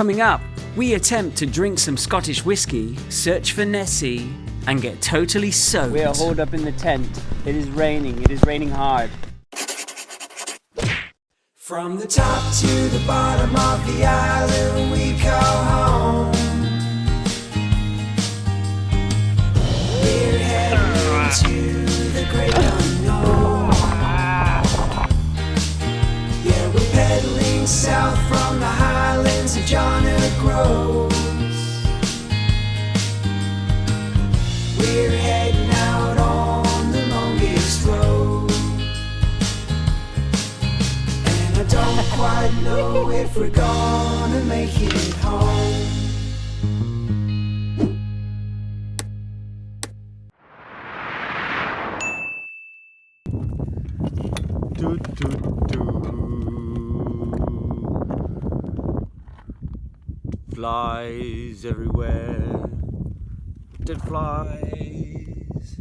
Coming up, we attempt to drink some Scottish whiskey, search for Nessie, and get totally soaked. We are holed up in the tent. It is raining. It is raining hard. From the top to the bottom of the island we call home, we're heading to the great unknown. Yeah, we're pedaling south from the highlands of John Groves. We're heading out on the longest road, and I don't quite know if we're gonna make it home. Do, do, do. Flies everywhere, dead flies,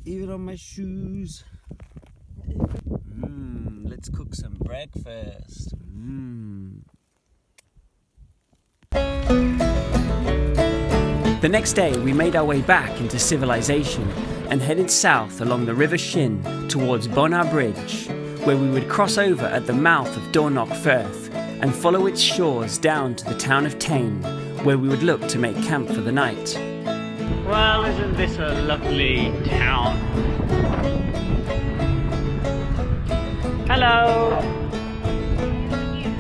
even on my shoes. Let's cook some breakfast. The next day, we made our way back into civilization and headed south along the River Shin towards Bonar Bridge, where we would cross over at the mouth of Dornoch Firth and follow its shores down to the town of Tain, where we would look to make camp for the night. Well, isn't this a lovely town? Hello!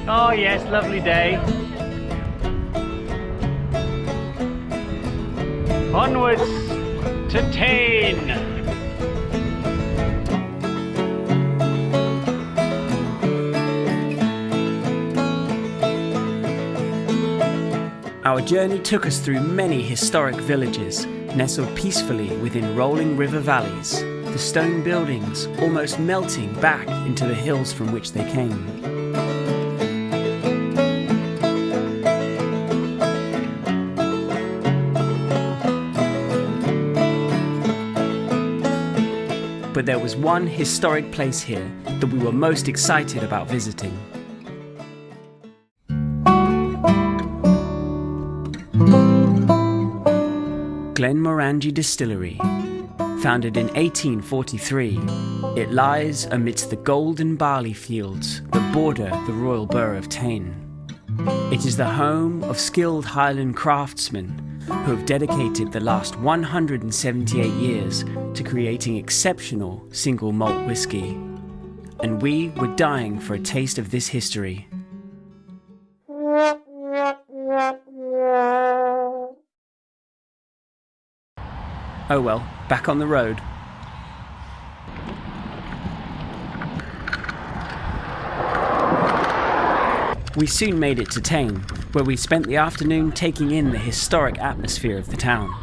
Oh yes, lovely day. Onwards to Tain! Our journey took us through many historic villages, nestled peacefully within rolling river valleys, the stone buildings almost melting back into the hills from which they came. But there was one historic place here that we were most excited about visiting. Glenmorangie Distillery. Founded in 1843, it lies amidst the golden barley fields that border the royal borough of Tain. It is the home of skilled Highland craftsmen who have dedicated the last 178 years to creating exceptional single malt whiskey. And we were dying for a taste of this history. Oh well, back on the road. We soon made it to Tain, where we spent the afternoon taking in the historic atmosphere of the town.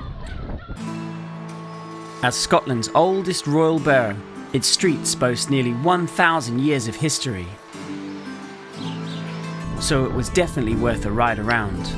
As Scotland's oldest royal borough, its streets boast nearly 1,000 years of history. So it was definitely worth a ride around.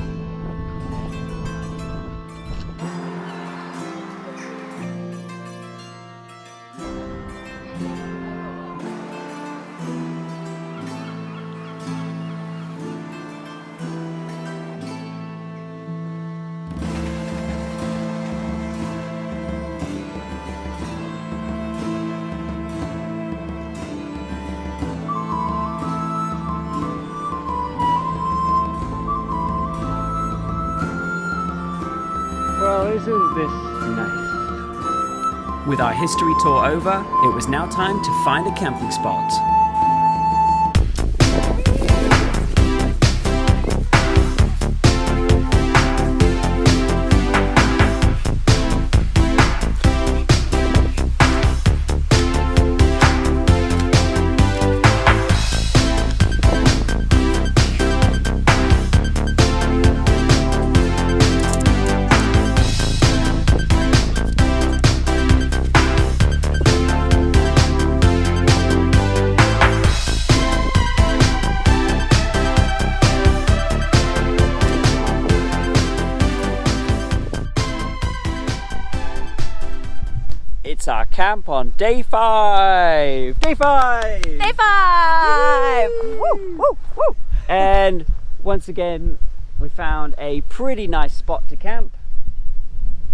Well, isn't this nice? With our history tour over, it was now time to find a camping spot. It's our camp on day 5! Day 5! Day 5! Woo, woo, woo. And once again, we found a pretty nice spot to camp,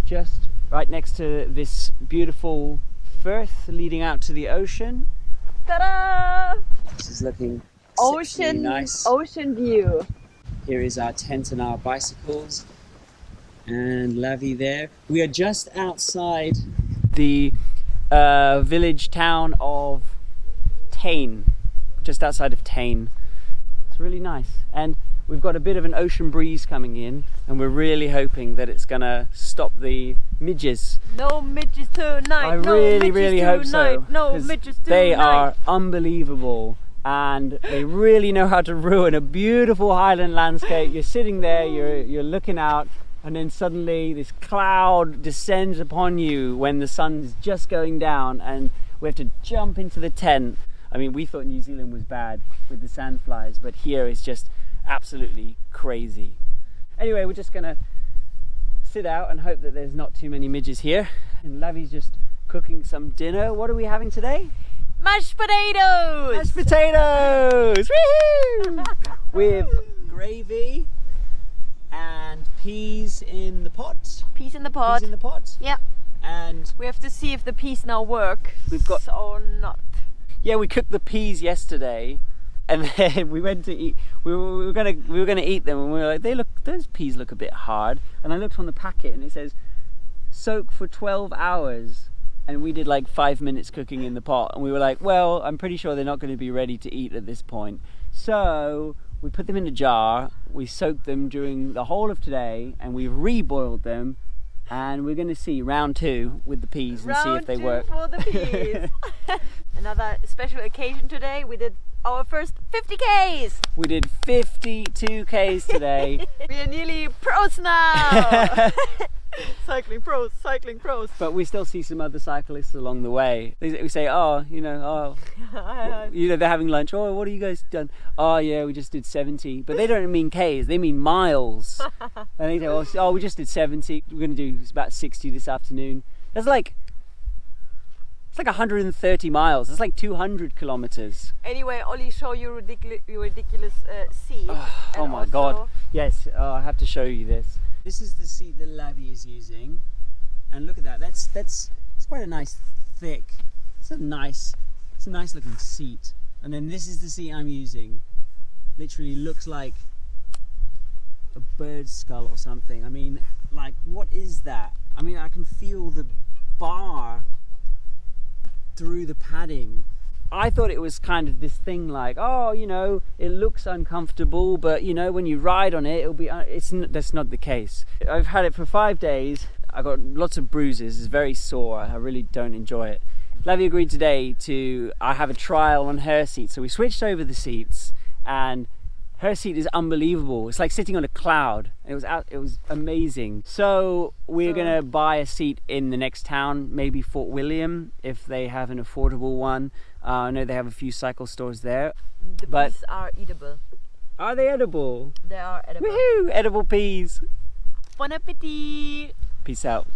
just right next to this beautiful firth leading out to the ocean. Ta-da! This is looking Ocean, nice. ocean view. Here is our tent and our bicycles, and Lavi there. We are just outside the village town of Tain, just outside of Tain. It's really nice, and we've got a bit of an ocean breeze coming in, and we're really hoping that it's gonna stop the midges. No midges tonight. I really hope so. No 'cause midges tonight. they are unbelievable, and they really know how to ruin a beautiful highland landscape. You're sitting there, you're looking out, and then suddenly this cloud descends upon you when the sun's just going down, and we have to jump into the tent. I mean, we thought New Zealand was bad with the sandflies, but here is just absolutely crazy. Anyway, we're just gonna sit out and hope that there's not too many midges here. And Lavi's just cooking some dinner. What are we having today? Mashed potatoes! Mashed potatoes! Woohoo! With gravy and peas in the pot. Peas in the pot. Peas in the pot. Yeah. And We have to see if the peas now work. We've got- or not. yeah, we cooked the peas yesterday, and then we went to eat. We were gonna eat them, and we were like, those peas look a bit hard. And I looked on the packet, and it says soak for 12 hours. And we did like 5 minutes cooking in the pot, and we were like, well, I'm pretty sure they're not going to be ready to eat at this point. So we put them in a jar, we soaked them during the whole of today, and we reboiled them, and we're going to see round 2 with the peas and see if they work. Round 2 for the peas. Another special occasion today. We did our first 50 Ks. We did 52 Ks today. We are nearly pros now. Cycling pros. But we still see some other cyclists along the way. We say, they're having lunch. Oh, what have you guys done? Oh, yeah, we just did 70. But they don't mean Ks, they mean miles. And they say, oh, we just did 70. We're going to do about 60 this afternoon. It's like 130 miles. It's like 200 kilometers. Anyway, Ollie, show your ridiculous seat. Oh my God. Yes, I have to show you this. This is the seat that Lavi is using, and look at that. It's quite a nice thick. It's a nice looking seat. And then this is the seat I'm using. Literally looks like a bird's skull or something. I mean, like, what is that? I mean, I can feel the bar through the padding. I thought it was kind of this thing like, oh, it looks uncomfortable, but when you ride on it, it'll be. That's not the case. I've had it for 5 days. I got lots of bruises. It's very sore. I really don't enjoy it. Lavi agreed today to have a trial on her seat, so we switched over the seats, and her seat is unbelievable. It's like sitting on a cloud. It was amazing. So we're gonna buy a seat in the next town, maybe Fort William, if they have an affordable one. I know they have a few cycle stores there. The peas are eatable. Are they edible? They are edible. Woohoo! Edible peas. Bon appetit! Peace out.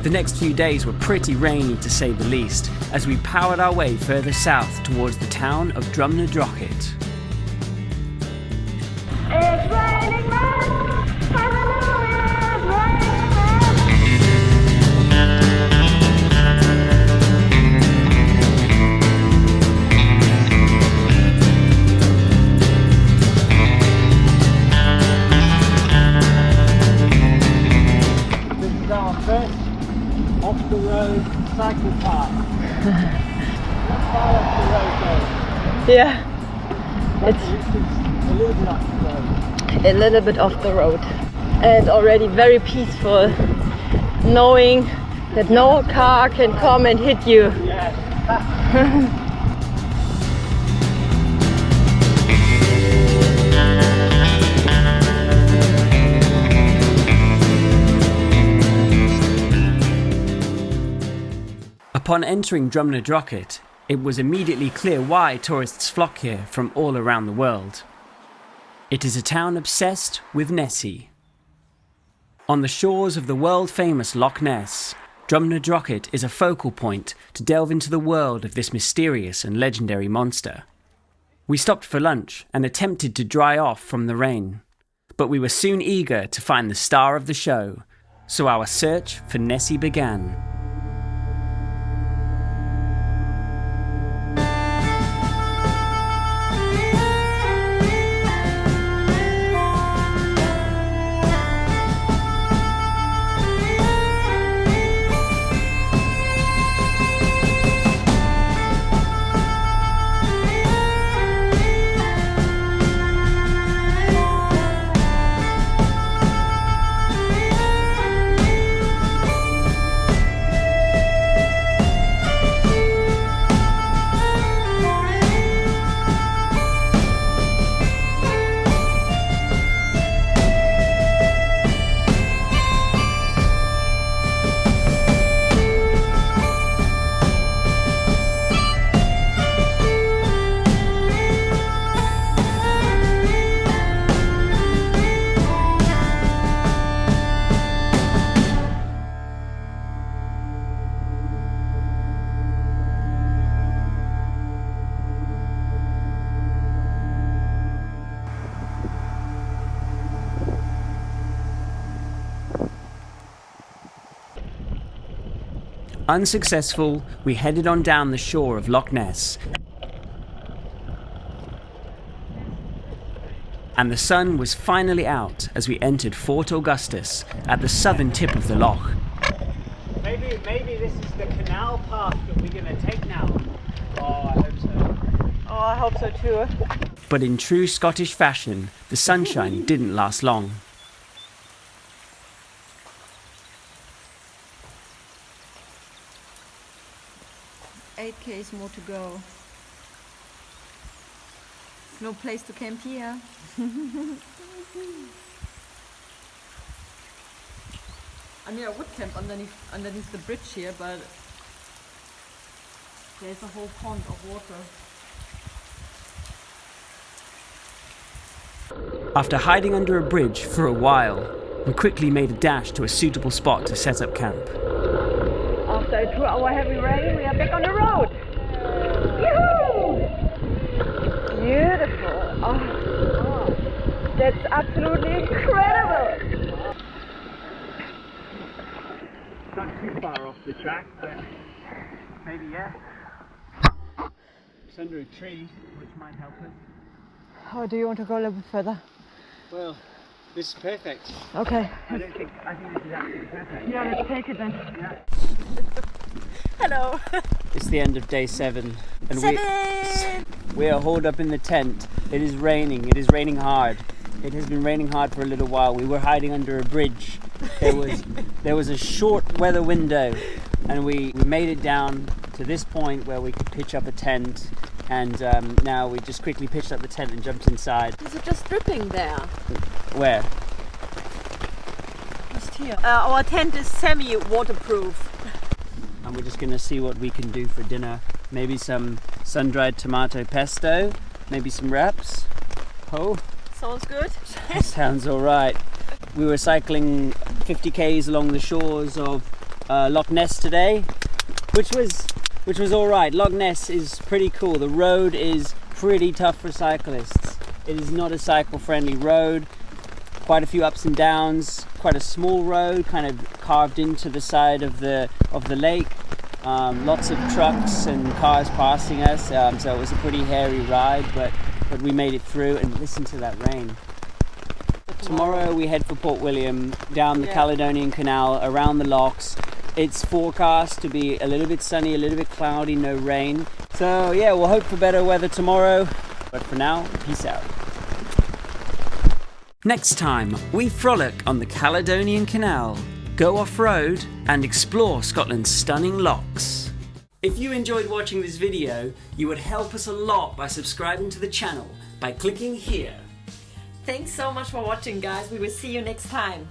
The next few days were pretty rainy, to say the least, as we powered our way further south towards the town of Drumnadrochit. It's raining men! Hallelujah! It's raining men! Yeah, it's a little bit off the road and already very peaceful, knowing that no car can come and hit you. Upon entering Drumnadrochit, it was immediately clear why tourists flock here from all around the world. It is a town obsessed with Nessie. On the shores of the world-famous Loch Ness, Drumnadrochit is a focal point to delve into the world of this mysterious and legendary monster. We stopped for lunch and attempted to dry off from the rain, but we were soon eager to find the star of the show, so our search for Nessie began. Unsuccessful, we headed on down the shore of Loch Ness, and the sun was finally out as we entered Fort Augustus at the southern tip of the loch. Maybe this is the canal path that we're going to take now. Oh, I hope so. Oh, I hope so too. But in true Scottish fashion, the sunshine didn't last long. 8 km more to go. No place to camp here. I mean, I would camp underneath the bridge here, but there's a whole pond of water. After hiding under a bridge for a while, we quickly made a dash to a suitable spot to set up camp. After a 2-hour heavy rain, we are back on the road. Yoo-hoo! Beautiful. Oh, that's absolutely incredible. Not too far off the track, but maybe yeah. It's under a tree, which might help us. Or do you want to go a little bit further? Well, this is perfect. Okay. I think this is absolutely perfect. Yeah, let's take it then. Yeah. Hello. It's the end of day 7, and we are holed up in the tent. It is raining. It is raining hard. It has been raining hard for a little while. We were hiding under a bridge. There was a short weather window, and we made it down to this point where we could pitch up a tent. And now we just quickly pitched up the tent and jumped inside. Is it just dripping there? Where? Just here. Our tent is semi-waterproof. And we're just gonna see what we can do for dinner. Maybe some sun-dried tomato pesto, maybe some wraps. Oh, Sounds good. sounds all right. We were cycling 50 k's along the shores of Loch Ness today, which was all right. Loch Ness is pretty cool. The road is pretty tough for cyclists. It is not a cycle-friendly road. Quite a few ups and downs. Quite a small road, kind of carved into the side of the lake. Lots of trucks and cars passing us. So it was a pretty hairy ride, but we made it through. And listen to that rain. Tomorrow we head for Port William, down the Caledonian Canal, around the lochs. It's forecast to be a little bit sunny, a little bit cloudy, no rain. So yeah, we'll hope for better weather tomorrow. But for now, peace out. Next time, we frolic on the Caledonian Canal, go off-road and explore Scotland's stunning lochs. If you enjoyed watching this video, you would help us a lot by subscribing to the channel by clicking here. Thanks so much for watching, guys. We will see you next time.